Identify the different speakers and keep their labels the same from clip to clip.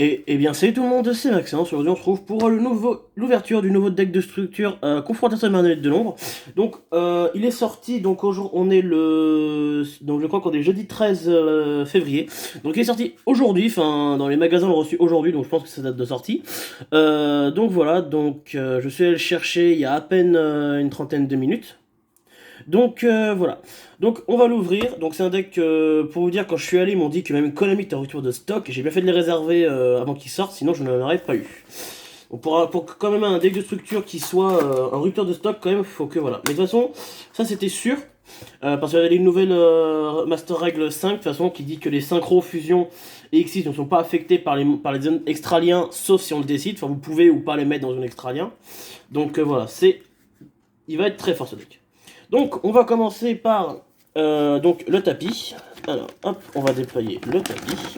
Speaker 1: Et bien salut tout le monde, c'est Maxence. Aujourd'hui on se retrouve pour l'ouverture du nouveau deck de structure Confrontation marionnette de l'ombre. Donc il est sorti, donc aujourd'hui on est donc je crois qu'on est jeudi 13 février. Donc il est sorti aujourd'hui, enfin dans les magasins on l'a reçu aujourd'hui, donc je pense que c'est date de sortie. Donc voilà, donc je suis allé le chercher il y a à peine une trentaine de minutes. Donc voilà. Donc on va l'ouvrir. Donc c'est un deck, pour vous dire, quand je suis allé, ils m'ont dit que même Konami était en retour de stock. J'ai bien fait de les réserver avant qu'ils sortent, sinon je n'en aurais pas eu. Donc pour quand même un deck de structure qui soit en rupture de stock, quand même, faut que voilà. Mais de toute façon, ça c'était sûr. Parce qu'il y avait une nouvelle Master Règle 5, de toute façon, qui dit que les synchro, fusions et Xyz ne sont pas affectés par les zones extra-liens, sauf si on le décide. Enfin, vous pouvez ou pas les mettre dans une extra-lien. Donc voilà, il va être très fort ce deck. Donc, on va commencer par donc, le tapis. Alors, hop, on va déployer le tapis.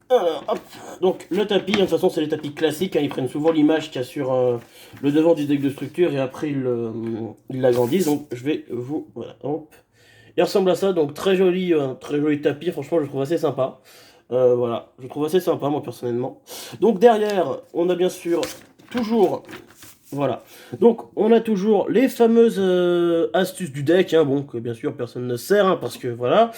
Speaker 1: Alors, hop, donc le tapis, de toute façon, c'est les tapis classiques. Hein, ils prennent souvent l'image qu'il y a sur le devant du deck de structure et après ils l'agrandissent. Donc, je vais vous. Voilà, hop. Il ressemble à ça, donc très joli tapis. Franchement, je le trouve assez sympa. Voilà, je le trouve assez sympa, moi personnellement. Donc, derrière, on a bien sûr toujours. Voilà. Donc, on a toujours les fameuses astuces du deck, hein, bon, que bien sûr personne ne sert, hein, parce que voilà.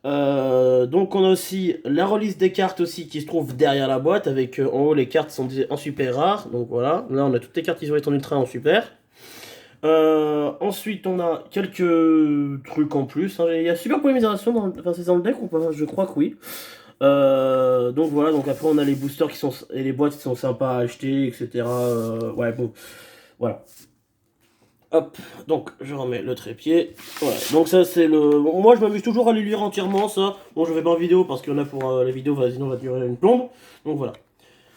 Speaker 1: Donc, on a aussi la release des cartes aussi qui se trouve derrière la boîte, avec en haut les cartes sont en super rare. Donc voilà, là on a toutes les cartes qui sont en ultra en super. Ensuite, on a quelques trucs en plus. Hein. Il y a super polymérisation enfin, c'est dans le deck ou pas? Je crois que oui. Donc voilà, donc après on a les boosters qui sont et les boîtes qui sont sympas à acheter, etc. Ouais, bon, voilà. Hop, donc je remets le trépied. Voilà, donc ça c'est le. Bon, moi je m'amuse toujours à les lire entièrement, ça. Bon, je fais pas en vidéo parce qu'il y en a pour la vidéo, sinon va durer une plombe. Donc voilà.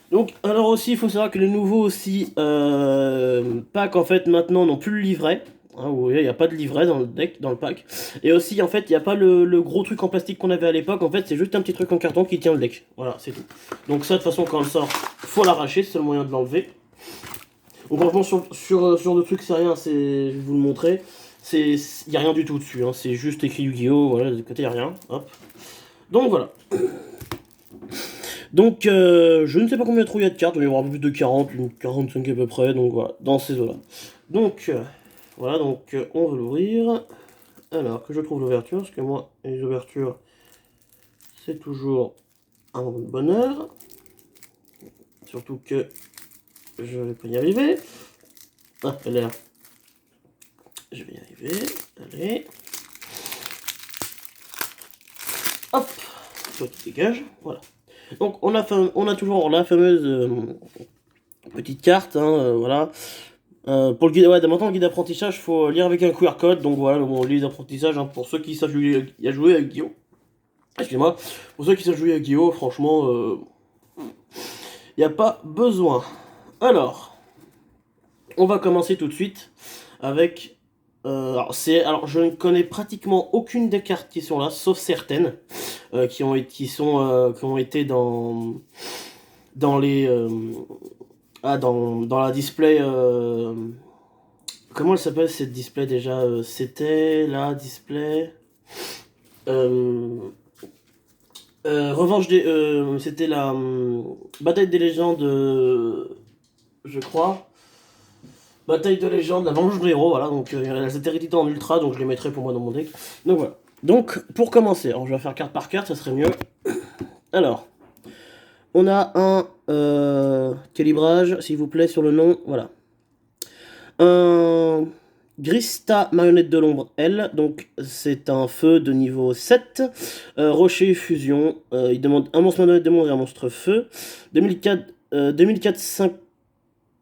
Speaker 1: Donc, alors aussi, il faut savoir que les nouveaux aussi packs, en fait, maintenant, n'ont plus le livret. Hein, vous voyez, il n'y a pas de livret dans le deck, dans le pack. Et aussi, en fait, il n'y a pas le gros truc en plastique qu'on avait à l'époque. En fait, c'est juste un petit truc en carton qui tient le deck. Voilà, c'est tout. Donc ça, de toute façon, quand on le sort, faut l'arracher, c'est le moyen de l'enlever. Donc franchement, sur le truc, c'est rien, je vais vous le montrer. Il n'y a rien du tout dessus, hein, c'est juste écrit Yu-Gi-Oh! Voilà, de côté, il n'y a rien. Hop. Donc voilà. Donc, je ne sais pas combien de trous il y a de cartes, mais il y aura plus de 40, une 45 à peu près, donc voilà, dans ces eaux-là. Donc, voilà, donc on va l'ouvrir. Alors, que je trouve l'ouverture, parce que moi, les ouvertures, c'est toujours un bonheur. Surtout que je vais pas y arriver. Ah, elle est là. Je vais y arriver. Allez. Hop. Toi qui dégage. Voilà. Donc, on a toujours la fameuse petite carte, hein, voilà. Pour le guide, ouais, maintenant le guide d'apprentissage, faut lire avec un QR code. Donc voilà, bon, le guide d'apprentissage, hein, pour ceux qui savent jouer, avec Guillaume. Excusez-moi. Pour ceux qui savent jouer avec Guillaume, franchement, il n'y a pas besoin. Alors, on va commencer tout de suite avec. Alors, je ne connais pratiquement aucune des cartes qui sont là, sauf certaines qui ont été dans les dans la display. Comment elle s'appelle cette display déjà? C'était la display. Euh, Revanche des. C'était la bataille des légendes, je crois. Bataille de légende, la vengeance de héros, voilà. Donc elles étaient rééditées en ultra, donc je les mettrai pour moi dans mon deck. Donc voilà. Donc pour commencer, alors je vais faire carte par carte, ça serait mieux. Alors, on a un calibrage, s'il vous plaît, sur le nom, voilà. Un Grista marionnette de l'ombre L, donc c'est un feu de niveau 7. Rocher fusion, il demande un monstre marionnette de l'ombre et un monstre feu.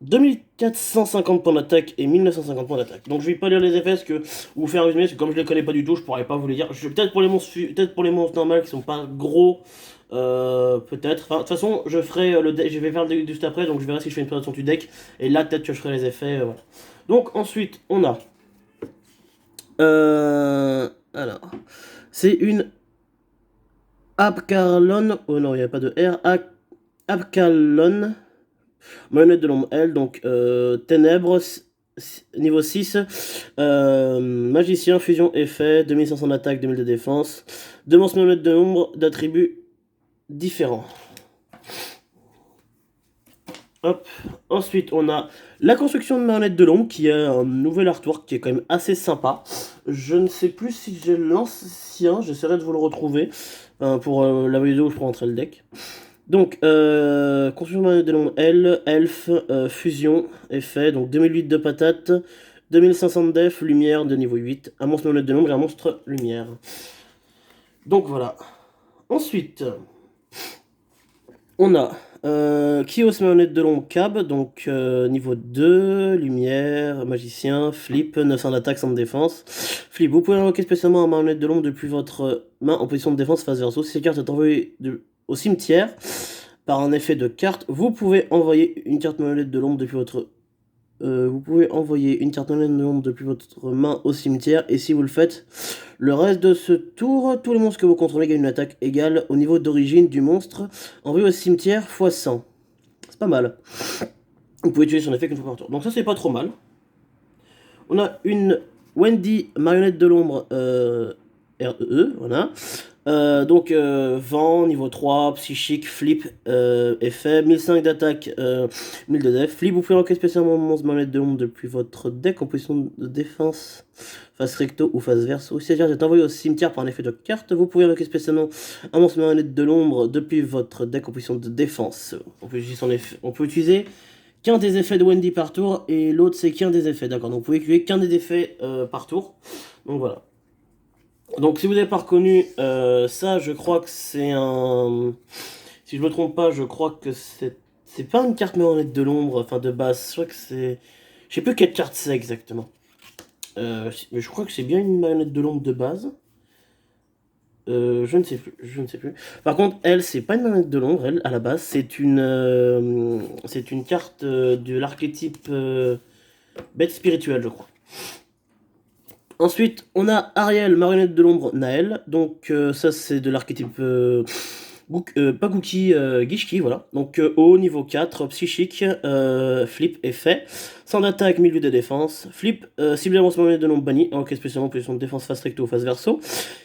Speaker 1: 2450 points d'attaque et 1950 points d'attaque. Donc je vais pas lire les effets parce que vous faire un résumé, parce que comme je les connais pas du tout, je pourrais pas vous les dire. Peut-être pour les monstres normales qui sont pas gros, peut-être. Enfin, de toute façon, je ferai le deck, je vais faire le deck juste après, donc je verrai si je fais une présentation du deck. Et là, peut-être que je ferai les effets. Voilà. Donc ensuite, on a. Alors, c'est une Abcarlon. Oh non, il n'y a pas de R. Abcarlon. Marionnette de l'ombre L, donc Ténèbres, niveau 6. Magicien, fusion, effet, 2500 d'attaque, 2000 de défense. 2 monstres marionnettes de l'ombre d'attributs différents. Hop. Ensuite, on a la construction de marionnettes de l'ombre, qui est un nouvel artwork qui est quand même assez sympa. Je ne sais plus si j'ai l'ancien, j'essaierai de vous le retrouver pour la vidéo où je présenterai le deck. Donc, construction de marionnettes de l'ombre L, Elf, fusion, effet, donc 2008 de patate, 2500 de def, lumière de niveau 8, un monstre marionnette de l'ombre et un monstre lumière. Donc voilà. Ensuite, on a Kios marionnette de l'ombre Cab, donc niveau 2, lumière, magicien, flip, 900 d'attaque, 100 de défense. Flip, vous pouvez invoquer spécialement un marionnette de l'ombre depuis votre main en position de défense face verso. Si cette carte est envoyée au cimetière par un effet de carte, vous pouvez envoyer une carte marionnette de l'ombre depuis votre main au cimetière, et si vous le faites, le reste de ce tour, tous les monstres que vous contrôlez gagnent une attaque égale au niveau d'origine du monstre envoyé au cimetière x 100. C'est pas mal. Vous pouvez tuer son effet qu'une fois par tour. Donc ça c'est pas trop mal. On a une Wendy marionnette de l'ombre REE, voilà. Donc vent, niveau 3, psychique, flip, effet, 1005 d'attaque, 1000 de def. Flip, vous pouvez enquêter spécialement monstre marionnette de l'ombre depuis votre deck en position de défense, face recto ou face verso. Si la carte est envoyée au cimetière par un effet de carte, vous pouvez enquêter spécialement un monstre marionnette de l'ombre depuis votre deck en position de défense. On peut utiliser qu'un des effets de Wendy par tour, et l'autre c'est qu'un des effets, d'accord. Donc vous pouvez utiliser qu'un des effets par tour. Donc voilà. Donc si vous n'avez pas reconnu ça, je crois que c'est un... Si je me trompe pas, je crois que c'est pas une carte marionnette de l'ombre, enfin de base. Je crois que c'est... Je sais plus quelle carte c'est exactement. Mais je crois que c'est bien une marionnette de l'ombre de base. Je ne sais plus, je ne sais plus. Par contre, elle, c'est pas une marionnette de l'ombre, elle, à la base, c'est une carte de l'archétype bête spirituelle, je crois. Ensuite, on a Ariel, marionnette de l'ombre Naël. Donc ça, c'est de l'archétype pas Cookie, Gishki, voilà. Donc haut, niveau 4, psychique, flip, effet. Sans attaque, 1000 de défense. Flip, cible avance marionnette de l'ombre banni. Ok, spécialement position de défense face recto ou face verso.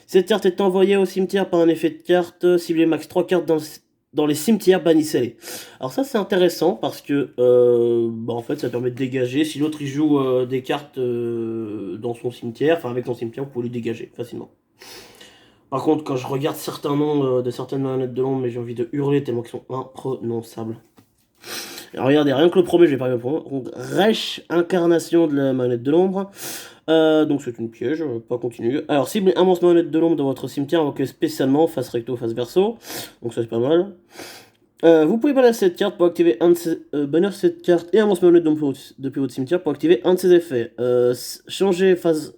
Speaker 1: Cette carte est envoyée au cimetière par un effet de carte. Ciblez max 3 cartes dans les cimetières, bannissez-les. Alors ça c'est intéressant parce que en fait ça permet de dégager. Si l'autre il joue des cartes dans son cimetière, enfin avec son cimetière, vous pouvez les dégager facilement. Par contre, quand je regarde certains noms de certaines marionnettes de l'ombre, mais j'ai envie de hurler tellement qu'ils sont imprononçables. Alors, regardez, rien que le premier, je vais pas répondre. Donc, Resh, incarnation de la marionnette de l'ombre. Donc c'est une piège, pas continue. Alors, cible un monstre marionnette de l'ombre dans votre cimetière, invoqué spécialement, face recto, face verso. Donc ça c'est pas mal. Vous pouvez balancer cette carte pour activer un de ces... bannir cette carte et un monstre marionnette de l'ombre depuis votre cimetière pour activer un de ses effets. Changer face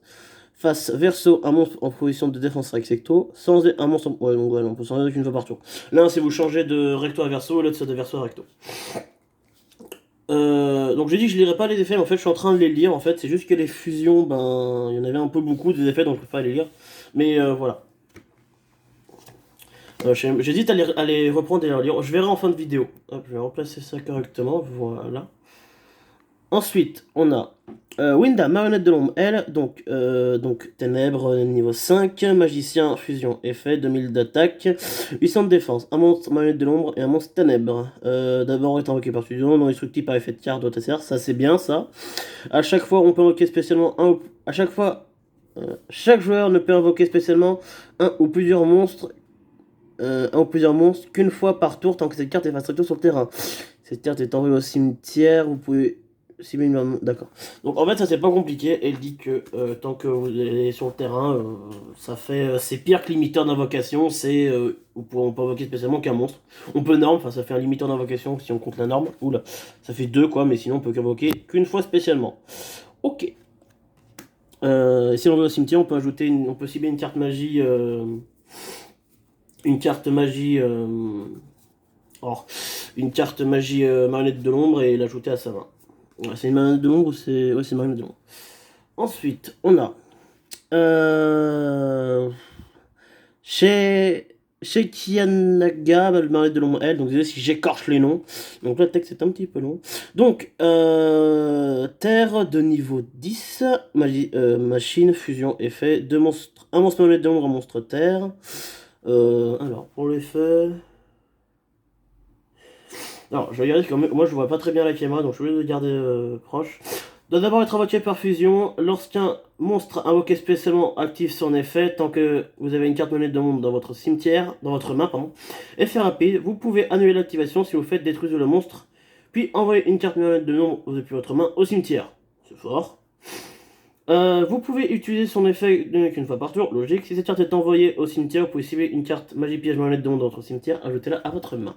Speaker 1: verso, un monstre en position de défense recto, sans un monstre... Ouais, donc ouais, on peut s'en aller qu'une fois par tour. Là, c'est vous changez de recto à verso, l'autre c'est de verso à recto. Donc j'ai dit que je lirais pas les effets, mais en fait je suis en train de les lire. En fait, c'est juste que les fusions, il y en avait un peu beaucoup des effets, donc je peux pas les lire. Mais voilà. J'hésite à les reprendre et à les lire. Je verrai en fin de vidéo. Hop, je vais remplacer ça correctement. Voilà. Ensuite, on a Winda, marionnette de l'ombre, elle, donc ténèbres, niveau 5, magicien, fusion, effet, 2000 d'attaque, 800 de défense, un monstre marionnette de l'ombre et un monstre ténèbres. D'abord est invoqué par fusion, non instructif par effet de carte, OTCR, ça c'est bien ça. À chaque fois, on peut invoquer spécialement à chaque fois, chaque joueur ne peut invoquer spécialement un ou plusieurs monstres qu'une fois par tour tant que cette carte est face recto sur le terrain. Cette carte est envoyée au cimetière, vous pouvez... D'accord. Donc en fait ça c'est pas compliqué, elle dit que tant que vous allez sur le terrain, ça fait c'est pire que limiteur d'invocation, c'est on peut invoquer spécialement qu'un monstre. On peut norme, enfin ça fait un limiteur d'invocation si on compte la norme. Oula, ça fait 2 quoi, mais sinon on peut qu'invoquer qu'une fois spécialement. Ok. Si on va au cimetière, on peut ajouter on peut cibler une carte magie une carte magie marionnette de l'ombre et l'ajouter à sa main. Ouais, c'est une marionnette de l'ombre ou c'est... Ouais, c'est une marionnette de l'ombre. Ensuite, on a... Chez Kianaga, le marionnette de l'ombre, elle. Donc, désolé si j'écorche les noms. Donc, là, le texte est un petit peu long. Donc, terre de niveau 10. Machine, fusion, effet. Un monstre marionnette de l'ombre, un monstre terre. Alors, pour l'effet... Alors, je vais regarder comme moi je vois pas très bien la caméra, donc je vais le garder proche. Doit d'abord être invoqué par fusion. Lorsqu'un monstre invoqué spécialement active son effet, tant que vous avez une carte monnaie de monde dans votre cimetière, dans votre main, pardon, effet rapide, vous pouvez annuler l'activation si vous faites détruire le monstre, puis envoyer une carte monnaie de nombre depuis votre main au cimetière. C'est fort. Vous pouvez utiliser son effet qu'une fois par tour, logique. Si cette carte est envoyée au cimetière, vous pouvez cibler une carte magie piège marionnette de monde dans votre cimetière, ajoutez-la à votre main.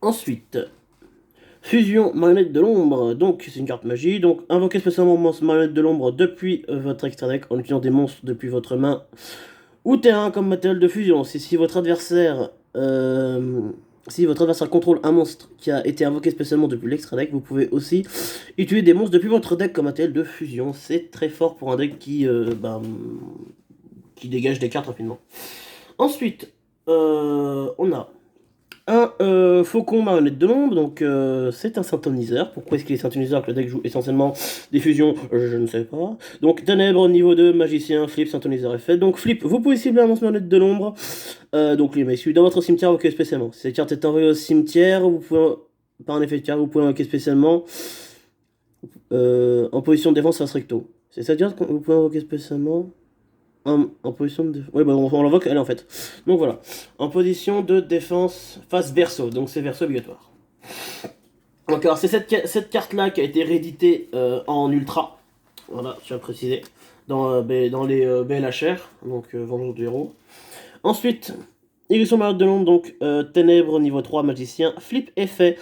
Speaker 1: Ensuite, fusion marionnette de l'ombre, donc c'est une carte magie, donc invoquez spécialement monstre marionnette de l'ombre depuis votre extra deck en utilisant des monstres depuis votre main ou terrain comme matériel de fusion. Si votre adversaire contrôle un monstre qui a été invoqué spécialement depuis l'extra deck, vous pouvez aussi utiliser des monstres depuis votre deck comme matériel de fusion. C'est très fort pour un deck qui dégage des cartes rapidement. Ensuite, on a un faucon marionnette de l'ombre, donc c'est un synthoniseur. Pourquoi est-ce qu'il est synthoniseur que le deck joue essentiellement des fusions? Je ne sais pas. Donc ténèbres, niveau 2, magicien, flip, synthoniseur effet. Donc flip, vous pouvez cibler un monstre marionnette de l'ombre. Donc les messieurs, dans votre cimetière, invoquez spécialement. Si cette carte est envoyée au cimetière, vous pouvez, par un effet de carte, vous pouvez invoquer spécialement en position de défense face recto. C'est-à-dire que vous pouvez invoquer spécialement en position de défense. Oui, bah on l'invoque elle en fait. Donc voilà. En position de défense face verso. Donc c'est verso obligatoire. Donc alors c'est cette carte là qui a été rééditée en ultra. Voilà, je tiens à préciser. Dans les BLHR, donc Vengeance du héros. Ensuite, Illusion Marionnette de l'ombre, donc Ténèbres niveau 3, magicien, flip effet.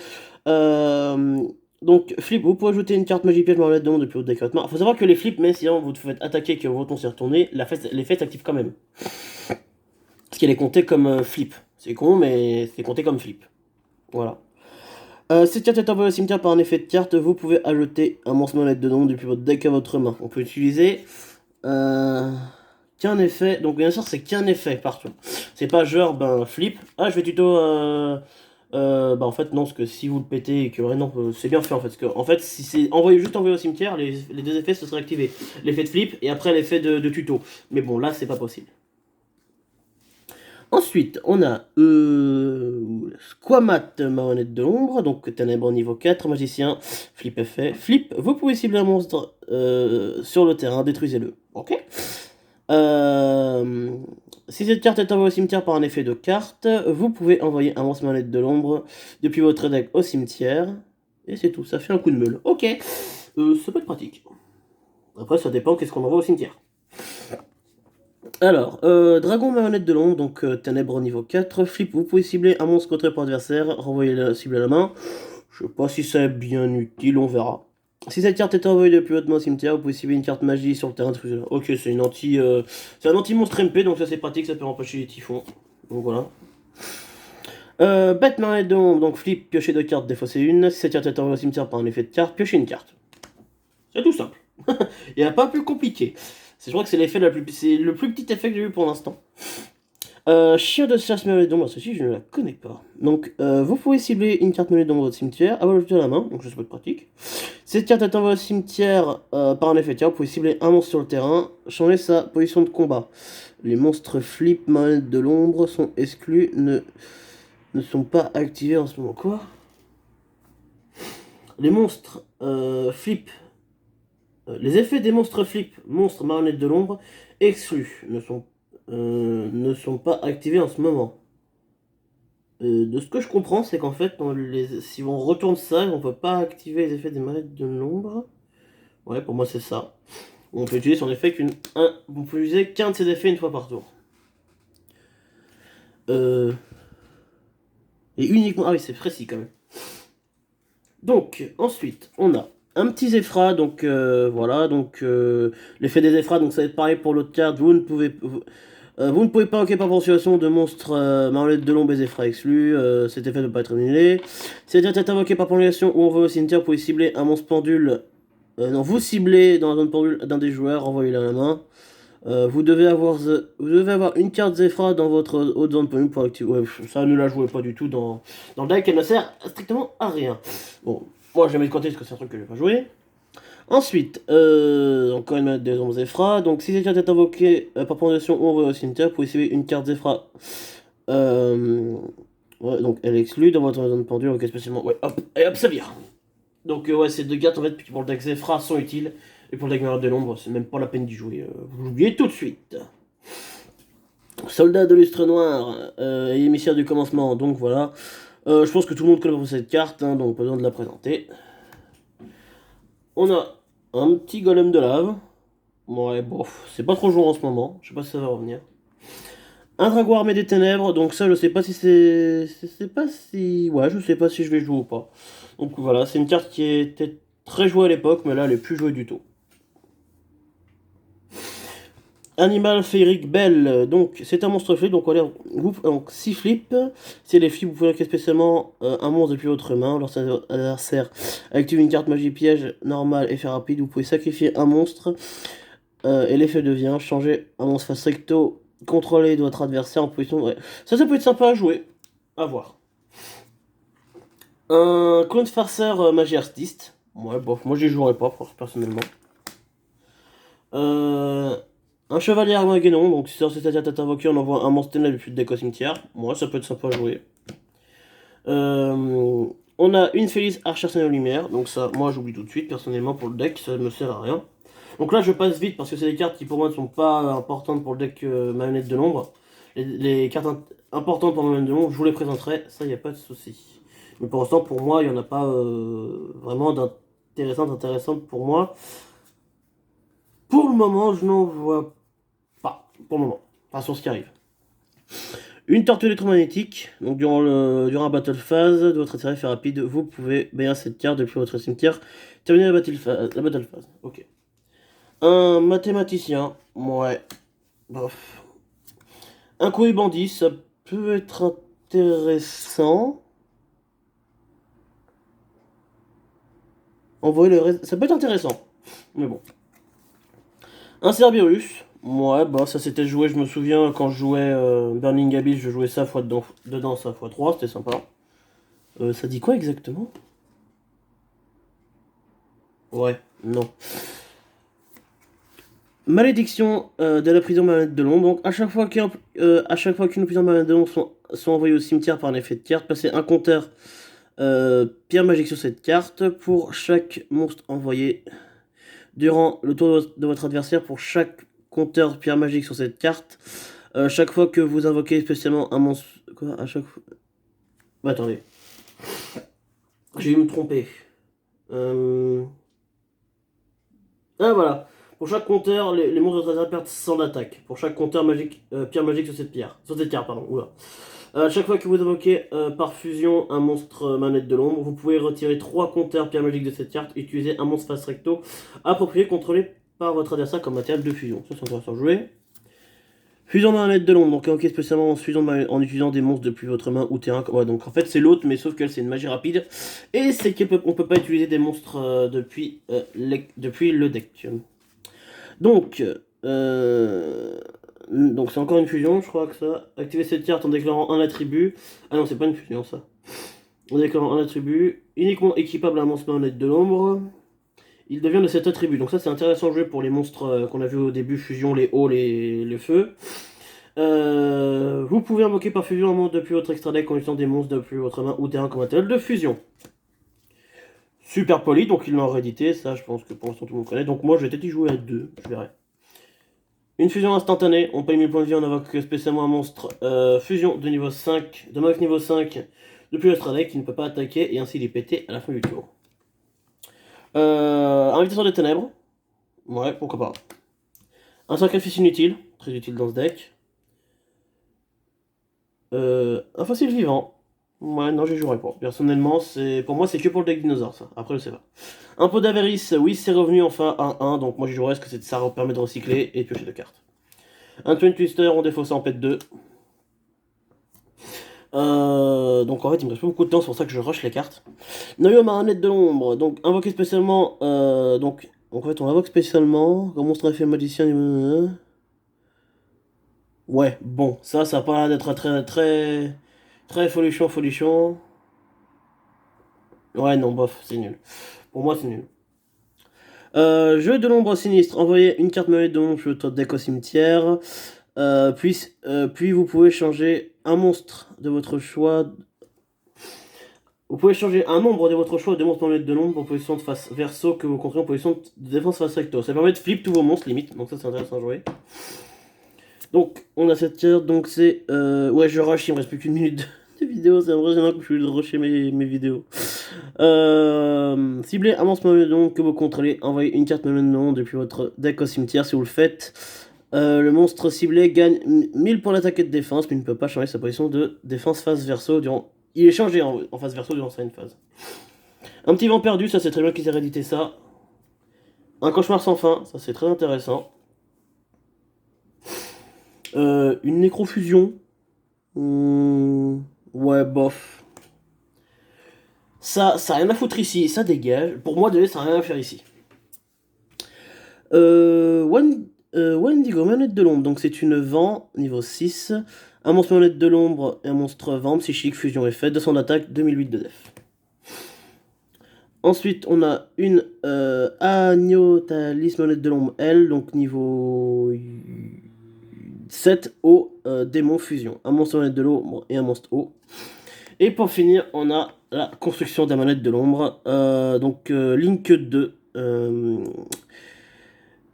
Speaker 1: Donc flip, vous pouvez ajouter une carte magie piège marionnette de l'ombre depuis votre deck. Il faut savoir que les flips, même si vous faites attaquer et que votre ton s'est retourné, l'effet s'active quand même. Parce qu'elle est comptée comme flip. C'est con, mais c'est compté comme flip. Voilà. Cette carte est envoyée au cimetière par un effet de carte, vous pouvez ajouter un monstre marionnette de l'ombre depuis votre deck à votre main. On peut utiliser qu'un effet, donc bien sûr c'est qu'un effet par tour. C'est pas genre flip, ah je vais tuto en fait non, parce que si vous le pétez et que non, c'est bien fait en fait, parce que en fait si c'est juste envoyé au cimetière, les deux effets se seraient activés, l'effet de flip et après l'effet de tuto, mais bon là c'est pas possible. Ensuite, on a Squamat, marionnette de l'ombre, donc ténèbres niveau 4, magicien, flip effet. Flip, vous pouvez cibler un monstre sur le terrain, détruisez-le. Ok. Si cette carte est envoyée au cimetière par un effet de carte, vous pouvez envoyer un monstre marionnette de l'ombre depuis votre deck au cimetière. Et c'est tout, ça fait un coup de meule. Ok. Ça peut être pratique. Après, ça dépend qu'est-ce qu'on envoie au cimetière. Alors, dragon marionnette de l'ombre, donc ténèbres niveau 4, flip, vous pouvez cibler un monstre contré par adversaire, renvoyer la cible à la main. Je sais pas si c'est bien utile, on verra. Si cette carte est envoyée depuis votre main au cimetière, vous pouvez cibler une carte magie sur le terrain de. Ok, c'est c'est un anti-monstre MP, donc ça c'est pratique, ça peut empêcher les typhons. Donc voilà. Bête marionnette de l'ombre, donc flip, piocher 2 cartes, défausser une. Si cette carte est envoyée au cimetière par un effet de carte, piocher une carte. C'est tout simple. Il n'y a pas plus compliqué. Je crois que c'est le plus petit effet que j'ai eu pour l'instant. Chien de chasse marionnette d'ombre, ceci je ne la connais pas. Donc vous pouvez cibler une carte marionnette dans votre cimetière, avoir l'objet à la main, donc ça peut être pratique. Cette carte est envoyée au cimetière par un effet de carte, vous pouvez cibler un monstre sur le terrain, changer sa position de combat. Les monstres flip marionnette de l'ombre sont exclus, ne sont pas activés en ce moment. Quoi? Les monstres flip. Les effets des monstres flip, monstres marionnettes de l'ombre, exclus, ne sont pas activés en ce moment. De ce que je comprends, c'est qu'en fait, si on retourne ça, on peut pas activer les effets des marionnettes de l'ombre. Ouais, pour moi c'est ça. On peut utiliser son effet on peut utiliser qu'un de ces effets une fois par tour. Et uniquement. Ah oui, c'est précis quand même. Donc, ensuite, on a un petit Zefra, donc voilà, donc l'effet des Zefra, donc ça va être pareil pour l'autre carte, vous ne pouvez pas invoquer par procuration de monstres marionnettes de l'ombre et Zefra exclus, cet effet ne peut pas être annulé. Si cette carte est invoquée par prolongation ou envoyée au cimetière, vous pouvez cibler un monstre pendule, non, vous ciblez dans la zone pendule d'un des joueurs, renvoyez-le à la main. Vous devez avoir une carte Zefra dans votre haute zone pendule pour activer. Ouais, ça ne la jouez pas du tout dans le deck, elle ne sert strictement à rien. Bon, moi je vais mettre de côté parce que c'est un truc que je vais pas jouer. Ensuite, encore une manette des ombres Zefra. Donc si cette carte est invoquée par prolongation ou envoyée au cimetière, vous pouvez cibler une carte Zefra Ouais, donc elle est exclue dans votre zone pendule, ok, spécialement. Ouais, hop, et hop, ça vire. Donc, ouais, ces deux cartes en fait, qui pour le deck Zefra sont utiles. Et pour le deck Mirage de l'ombre, c'est même pas la peine d'y jouer. Vous l'oubliez tout de suite. Soldat de lustre noir et émissaire du commencement, donc voilà. Je pense que tout le monde connaît cette carte, hein, donc pas besoin de la présenter. On a un petit golem de lave. Ouais, bof, c'est pas trop joué en ce moment. Je sais pas si ça va revenir. Un dragon armé des ténèbres, donc ça, je sais pas si c'est. C'est pas si. Ouais, je sais pas si je vais jouer ou pas. Donc voilà, c'est une carte qui était très jouée à l'époque, mais là, elle est plus jouée du tout. Animal féerique belle, donc c'est un monstre flip, donc on a donc 6 flips. Si les flips, vous pouvez invoquer spécialement un monstre depuis votre main. Lorsque votre adversaire active une carte magie piège normale et fait rapide, vous pouvez sacrifier un monstre et l'effet devient changer un monstre face recto contrôlé de votre adversaire en position. Ouais. Ça peut être sympa à jouer. À voir. Un clone farceur magie artiste. Ouais, bof, moi j'y jouerai pas personnellement. Euh, un chevalier Armageddon, donc si c'est à tête invoquée, on envoie un monstre ténèbre depuis le deck au cimetière. Moi, ça peut être sympa à jouer. On a une Félix Archer Seigneur Lumière, donc ça, moi j'oublie tout de suite, personnellement, pour le deck, ça me sert à rien. Donc là, je passe vite parce que c'est des cartes qui pour moi ne sont pas importantes pour le deck Marionnette de l'ombre. Les cartes importantes pour Marionnette de l'ombre, je vous les présenterai, ça, il n'y a pas de souci. Mais pour l'instant, pour moi, il n'y en a pas vraiment intéressantes pour moi. Pour le moment, je n'en vois pas. Pour le moment. Enfin, sur ce qui arrive. Une tortue électromagnétique. Donc, durant la battle phase de votre atterrissage fait rapide, vous pouvez bannir cette carte depuis votre cimetière. Terminer la battle phase. Ok. Un mathématicien. Ouais. Bof. Un courrier bandit, ça peut être intéressant. Envoyer le reste. Ça peut être intéressant. Mais bon. Un Cerberus. Ouais, bah ça c'était joué, je me souviens quand je jouais Burning Abyss, je jouais ça dedans ça x3, c'était sympa. Ça dit quoi exactement? Ouais, non. Malédiction de la prison marionnette de l'ombre. Donc à chaque fois qu'une prison marionnette de l'ombre sont envoyées au cimetière par un effet de carte, passez un compteur pierre magique sur cette carte pour chaque monstre envoyé. Durant le tour de votre adversaire, pour chaque compteur pierre magique sur cette carte, chaque fois que vous invoquez spécialement un monstre. Quoi? À chaque fois. Bah, attendez. J'ai dû me tromper. Ah, voilà. Pour chaque compteur, les monstres de votre adversaire perdent 100 d'attaque. Pour chaque compteur pierre magique sur cette pierre. Sur cette carte, pardon. Oula. À chaque fois que vous invoquez par fusion un monstre manette de l'ombre, vous pouvez retirer 3 compteurs pierre magique de cette carte et utiliser un monstre face recto approprié contrôlé par votre adversaire comme matériel de fusion. Ça, c'est intéressant à jouer. Fusion marionnette de l'ombre, donc invoqué spécialement en utilisant des monstres depuis votre main ou terrain. Ouais, donc en fait c'est l'autre, mais sauf qu'elle c'est une magie rapide. Et c'est qu'on peut pas utiliser des monstres depuis le deck. Donc, donc c'est encore une fusion, je crois que ça. Activer cette carte en déclarant un attribut. Ah non, c'est pas une fusion ça. En déclarant un attribut uniquement équipable à un monstre marionnette de l'ombre. Il devient de cet attribut. Donc ça c'est intéressant à jouer pour les monstres qu'on a vu au début, fusion, les hauts, les feux. Vous pouvez invoquer par fusion un monstre depuis votre extra deck en utilisant des monstres depuis votre main ou terrain comme matériel de fusion. Super poli, donc ils l'ont réédité, ça je pense que pour l'instant tout le monde connaît. Donc moi je vais peut-être y jouer à 2, je verrai. Une fusion instantanée, on paye 1000 points de vie, on invoque spécialement un monstre fusion de niveau 5, de max niveau 5 depuis votre deck qui ne peut pas attaquer et ainsi il est pété à la fin du tour. Invitation des ténèbres, ouais pourquoi pas. Un sacrifice inutile, très utile dans ce deck. Un fossile vivant. Ouais, non, j'y jouerai pas. Personnellement, pour moi, c'est que pour le deck dinosaure, ça. Après, je sais pas. Un pot d'avarice, oui, c'est revenu enfin à 1, donc moi j'y jouerai parce que ça permet de recycler et de piocher 2 cartes. Un Twin Twister, on défausse en pète 2. Donc en fait, il me reste pas beaucoup de temps, c'est pour ça que je rush les cartes. Noyau marionnette de l'ombre, donc invoqué spécialement. Donc en fait, on invoque spécialement. Comme monstre effet magicien. Ouais, bon, ça a pas l'air d'être très folichon. Ouais, non, bof, c'est nul. Pour moi, c'est nul. Jeu de l'ombre sinistre. Envoyez une carte marionnette de l'ombre sur votre deck au cimetière. Puis vous pouvez changer un monstre de votre choix. Vous pouvez changer un nombre de votre choix de monstres planète de l'ombre en position de face verso que vous contrôlez en position de défense face recto. Ça permet de flip tous vos monstres limite, donc ça c'est intéressant à jouer. Donc on a cette carte, donc c'est... Ouais, je rush, il me reste plus qu'une minute de vidéo, c'est impressionnant que je suis de rusher mes vidéos. Ciblez un monstre planète de l'ombre que vous contrôlez, envoyez une carte planète de l'ombre depuis votre deck au cimetière. Si vous le faites, le monstre ciblé gagne 1000 points d'attaque et de défense, mais il ne peut pas changer sa position de défense face verso durant... Il est changé en face verso durant sa phase. Un petit vent perdu, ça c'est très bien qu'ils aient réédité ça. Un cauchemar sans fin, ça c'est très intéressant. Une nécrofusion. Ouais, bof. Ça a rien à foutre ici, ça dégage. Pour moi, ça n'a rien à faire ici. Wendigo, manette de l'ombre, donc c'est une vent, niveau 6. Un monstre manette de l'ombre et un monstre vent, psychique, fusion effet, 200 d'attaque, 2008 de def. Ensuite, on a une Agnotalis manette de l'ombre L, donc niveau 7 au démon fusion. Un monstre manette de l'ombre et un monstre eau. Et pour finir, on a la construction de la manette de l'ombre, donc Link 2.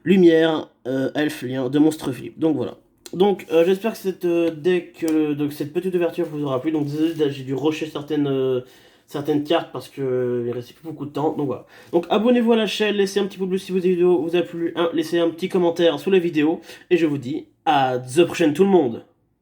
Speaker 1: Lumière, elfe, lien, de monstre flip. Donc voilà. Donc j'espère que cette donc cette petite ouverture vous aura plu. Donc désolé, j'ai dû rusher certaines cartes parce que il restait plus beaucoup de temps. Donc voilà. Donc abonnez-vous à la chaîne, laissez un petit pouce bleu si votre vidéo vous a plu, laissez un petit commentaire sous la vidéo. Et je vous dis à the prochaine tout le monde.